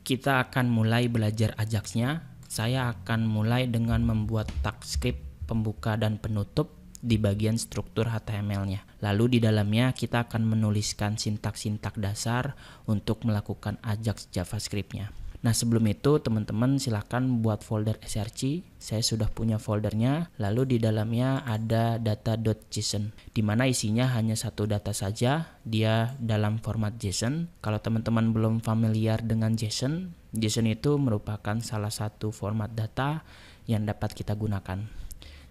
kita akan mulai belajar Ajax-nya. Saya akan mulai dengan membuat tag script pembuka dan penutup di bagian struktur HTML-nya. Lalu di dalamnya kita akan menuliskan sintak-sintak dasar untuk melakukan Ajax JavaScript-nya. Nah, sebelum itu teman-teman silakan buat folder src. Saya sudah punya foldernya. Lalu di dalamnya ada data.json, di mana isinya hanya satu data saja. Dia dalam format JSON. Kalau teman-teman belum familiar dengan JSON, JSON itu merupakan salah satu format data yang dapat kita gunakan.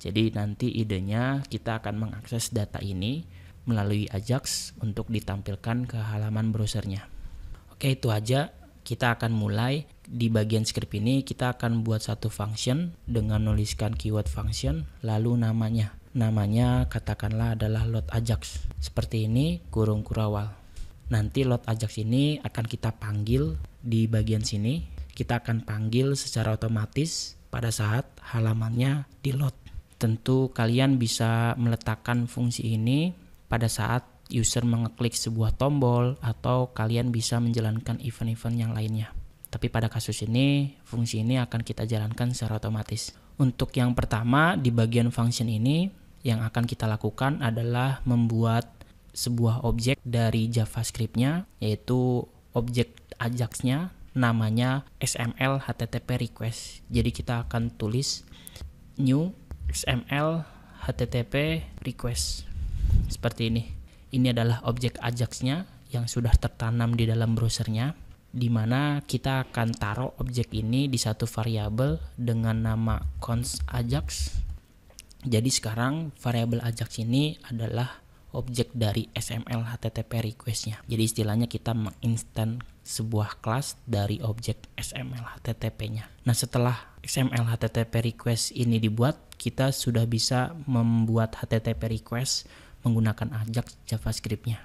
Jadi nanti idenya kita akan mengakses data ini melalui Ajax untuk ditampilkan ke halaman browsernya. Oke, itu aja. Kita akan mulai. Di bagian script ini kita akan buat satu function dengan menuliskan keyword function, lalu namanya katakanlah adalah load Ajax. Seperti ini, kurung kurawal. Nanti load Ajax ini akan kita panggil di bagian sini. Kita akan panggil secara otomatis pada saat halamannya di load. Tentu kalian bisa meletakkan fungsi ini pada saat user mengeklik sebuah tombol atau kalian bisa menjalankan event-event yang lainnya. Tapi pada kasus ini, fungsi ini akan kita jalankan secara otomatis. Untuk yang pertama, di bagian function ini, yang akan kita lakukan adalah membuat sebuah objek dari JavaScript-nya, yaitu objek Ajax-nya, namanya XML HTTP request. Jadi kita akan tulis new XML HTTP request. Seperti ini. Ini adalah objek Ajax-nya yang sudah tertanam di dalam browsernya, di mana kita akan taruh objek ini di satu variabel dengan nama const Ajax. Jadi sekarang variabel Ajax ini adalah objek dari XML HTTP request-nya. Jadi istilahnya kita menginstan sebuah kelas dari objek XML HTTP-nya. Nah, setelah XML HTTP request ini dibuat, kita sudah bisa membuat HTTP request menggunakan Ajax JavaScript-nya.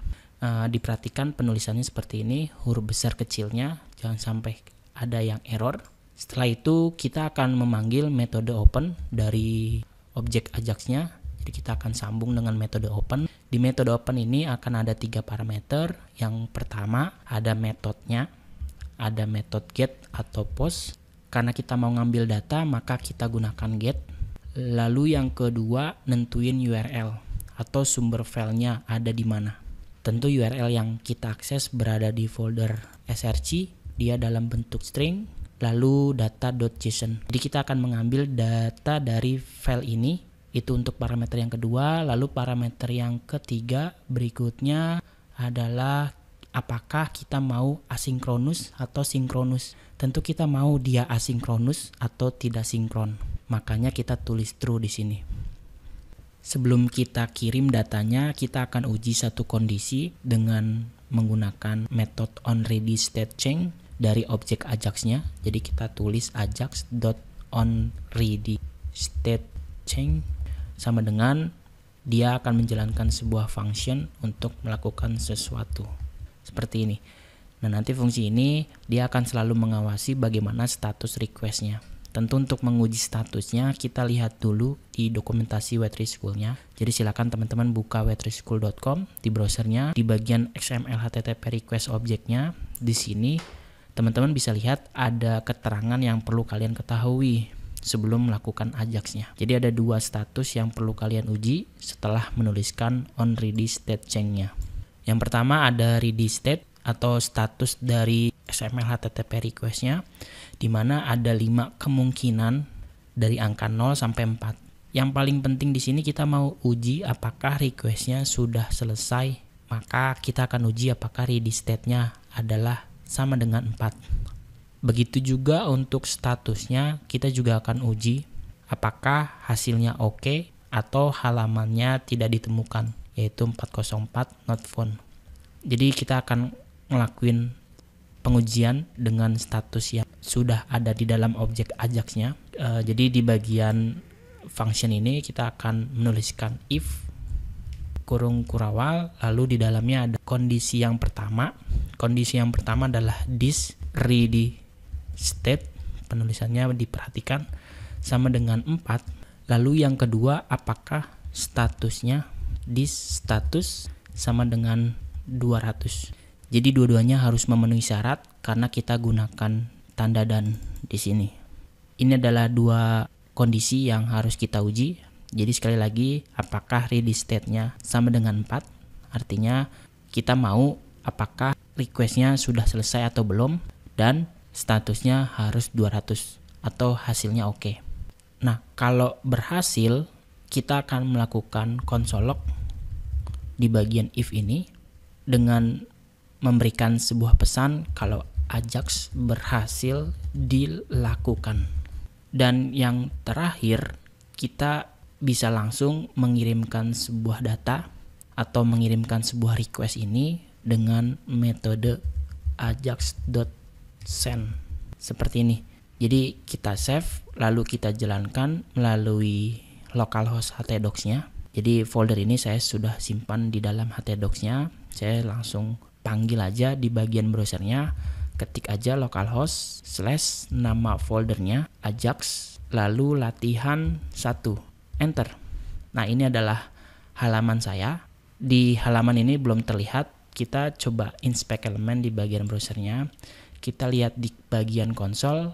Diperhatikan penulisannya seperti ini, huruf besar kecilnya, jangan sampai ada yang error. Setelah itu kita akan memanggil metode open dari objek Ajax-nya. Jadi kita akan sambung dengan metode open. Di metode open ini akan ada 3 parameter. Yang pertama ada metodenya, ada metode get atau post. Karena kita mau ngambil data maka kita gunakan get. Lalu yang kedua nentuin URL atau sumber filenya ada di mana. Tentu URL yang kita akses berada di folder src, dia dalam bentuk string, lalu data.json. Jadi kita akan mengambil data dari file ini, itu untuk parameter yang kedua. Lalu parameter yang ketiga berikutnya adalah apakah kita mau asinkronus atau sinkronus. Tentu kita mau dia asinkronus atau tidak sinkron. Makanya kita tulis true di sini. Sebelum kita kirim datanya, kita akan uji satu kondisi dengan menggunakan metode onReadyStateChange dari objek Ajax-nya. Jadi kita tulis ajax.onReadyStateChange sama dengan dia akan menjalankan sebuah function untuk melakukan sesuatu. Seperti ini. Nah, nanti fungsi ini dia akan selalu mengawasi bagaimana status request-nya. Tentu untuk menguji statusnya kita lihat dulu di dokumentasi Web3 School-nya. Jadi silakan teman-teman buka web3school.com di browsernya, di bagian XML HTTP request objeknya. Di sini teman-teman bisa lihat ada keterangan yang perlu kalian ketahui sebelum melakukan Ajax-nya. Jadi ada 2 status yang perlu kalian uji setelah menuliskan onReadyStateChange-nya. Yang pertama ada ready state atau status dari XML HTTP request-nya, di mana ada 5 kemungkinan dari angka 0 sampai 4. Yang paling penting di sini kita mau uji apakah request-nya sudah selesai, maka kita akan uji apakah ready state-nya adalah sama dengan 4. Begitu juga untuk statusnya, kita juga akan uji apakah hasilnya oke atau halamannya tidak ditemukan, yaitu 404 not found. Jadi kita akan ngelakuin pengujian dengan status yang sudah ada di dalam objek Ajax-nya. Jadi di bagian function ini kita akan menuliskan if kurung kurawal, lalu di dalamnya ada kondisi yang pertama. Kondisi yang pertama adalah this ready state, penulisannya diperhatikan sama dengan 4. Lalu yang kedua apakah statusnya this status sama dengan 200. Jadi dua-duanya harus memenuhi syarat karena kita gunakan tanda dan di sini. Ini adalah dua kondisi yang harus kita uji. Jadi sekali lagi, apakah ready state-nya sama dengan 4? Artinya kita mau apakah request-nya sudah selesai atau belum, dan statusnya harus 200 atau hasilnya oke. Nah, kalau berhasil, kita akan melakukan console log di bagian if ini dengan memberikan sebuah pesan kalau Ajax berhasil dilakukan. Dan yang terakhir, kita bisa langsung mengirimkan sebuah data atau mengirimkan sebuah request ini dengan metode ajax.send seperti ini. Jadi kita save, lalu kita jalankan melalui localhost htdocs-nya. Jadi folder ini saya sudah simpan di dalam htdocs-nya. Saya langsung panggil aja di bagian browsernya, ketik aja localhost / nama foldernya Ajax, lalu latihan 1, enter. Nah, ini adalah halaman saya. Di halaman ini belum terlihat, kita coba inspect elemen di bagian browsernya. Kita lihat di bagian konsol,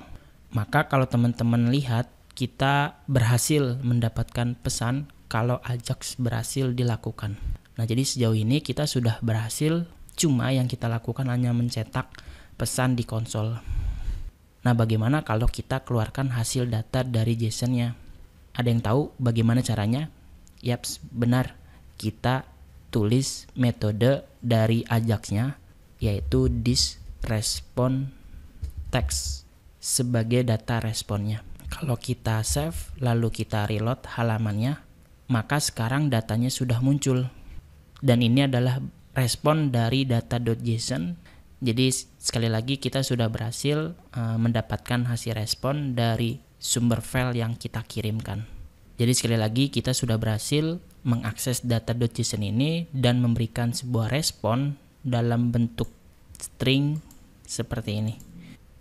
maka kalau teman-teman lihat, kita berhasil mendapatkan pesan kalau Ajax berhasil dilakukan. Nah, jadi sejauh ini kita sudah berhasil, cuma yang kita lakukan hanya mencetak pesan di konsol. Nah, bagaimana kalau kita keluarkan hasil data dari JSON-nya? Ada yang tahu bagaimana caranya? Yaps, benar. Kita tulis metode dari Ajax-nya, yaitu this response text sebagai data responnya. Kalau kita save, lalu kita reload halamannya, maka sekarang datanya sudah muncul. Dan ini adalah respon dari data.json. Jadi sekali lagi kita sudah berhasil mendapatkan hasil respon dari sumber file yang kita kirimkan. Jadi sekali lagi kita sudah berhasil mengakses data.json ini dan memberikan sebuah respon dalam bentuk string seperti ini.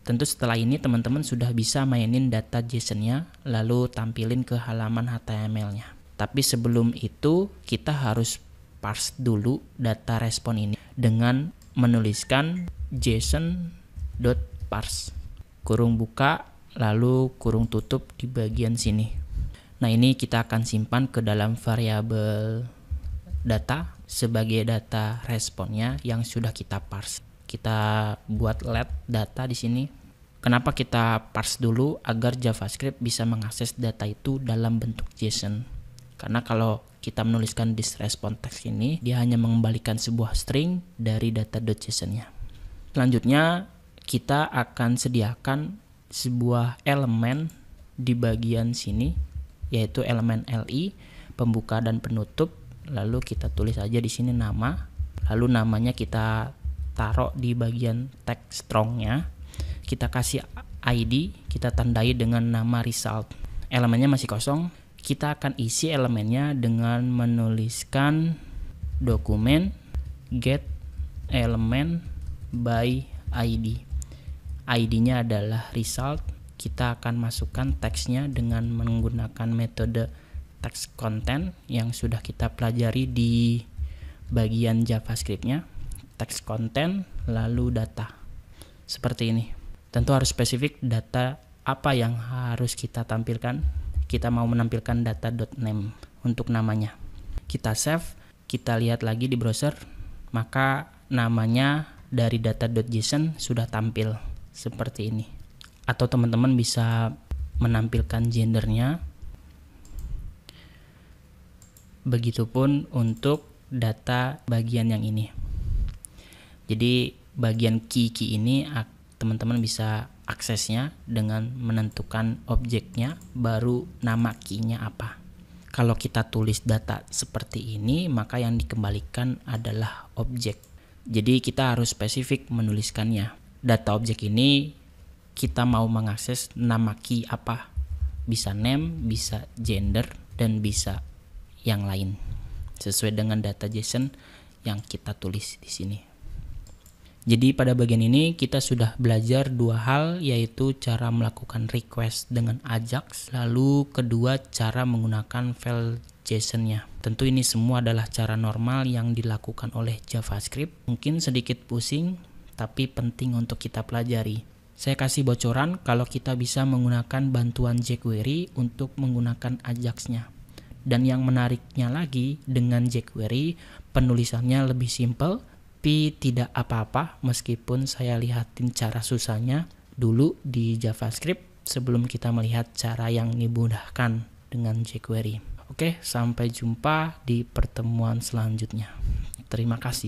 Tentu setelah ini teman-teman sudah bisa mainin data JSON-nya lalu tampilin ke halaman HTML-nya. Tapi sebelum itu kita harus parse dulu data respon ini dengan menuliskan json.parse kurung buka lalu kurung tutup di bagian sini. Nah, ini kita akan simpan ke dalam variabel data sebagai data responnya yang sudah kita parse. Kita buat let data di sini. Kenapa kita parse dulu? Agar JavaScript bisa mengakses data itu dalam bentuk JSON. Karena kalau kita menuliskan this response text ini, dia hanya mengembalikan sebuah string dari data.json-nya. Selanjutnya, kita akan sediakan sebuah elemen di bagian sini, yaitu elemen li, pembuka dan penutup. Lalu kita tulis aja di sini nama. Lalu namanya kita taruh di bagian tag strong-nya. Kita kasih ID, kita tandai dengan nama result. Elemennya masih kosong. Kita akan isi elemennya dengan menuliskan dokumen get element by ID. ID-nya adalah result. Kita akan masukkan teksnya dengan menggunakan metode text content yang sudah kita pelajari di bagian JavaScript-nya. Text content lalu data. Seperti ini. Tentu harus spesifik data apa yang harus kita tampilkan. Kita mau menampilkan data.name untuk namanya. Kita save, kita lihat lagi di browser, maka namanya dari data.json sudah tampil seperti ini. Atau teman-teman bisa menampilkan gendernya. Begitupun untuk data bagian yang ini. Jadi bagian key ini teman-teman bisa aksesnya dengan menentukan objeknya, baru nama key-nya apa. Kalau kita tulis data seperti ini, maka yang dikembalikan adalah objek. Jadi kita harus spesifik menuliskannya. Data objek ini kita mau mengakses nama key apa. Bisa name, bisa gender, dan bisa yang lain. Sesuai dengan data JSON yang kita tulis di sini. Jadi pada bagian ini kita sudah belajar dua hal, yaitu cara melakukan request dengan Ajax, lalu kedua cara menggunakan file JSON-nya. Tentu ini semua adalah cara normal yang dilakukan oleh JavaScript. Mungkin sedikit pusing, tapi penting untuk kita pelajari. Saya kasih bocoran kalau kita bisa menggunakan bantuan jQuery untuk menggunakan Ajax-nya. Dan yang menariknya lagi, dengan jQuery penulisannya lebih simple, tapi tidak apa-apa meskipun saya lihatin cara susahnya dulu di JavaScript sebelum kita melihat cara yang dimudahkan dengan jQuery. Oke, sampai jumpa di pertemuan selanjutnya. Terima kasih.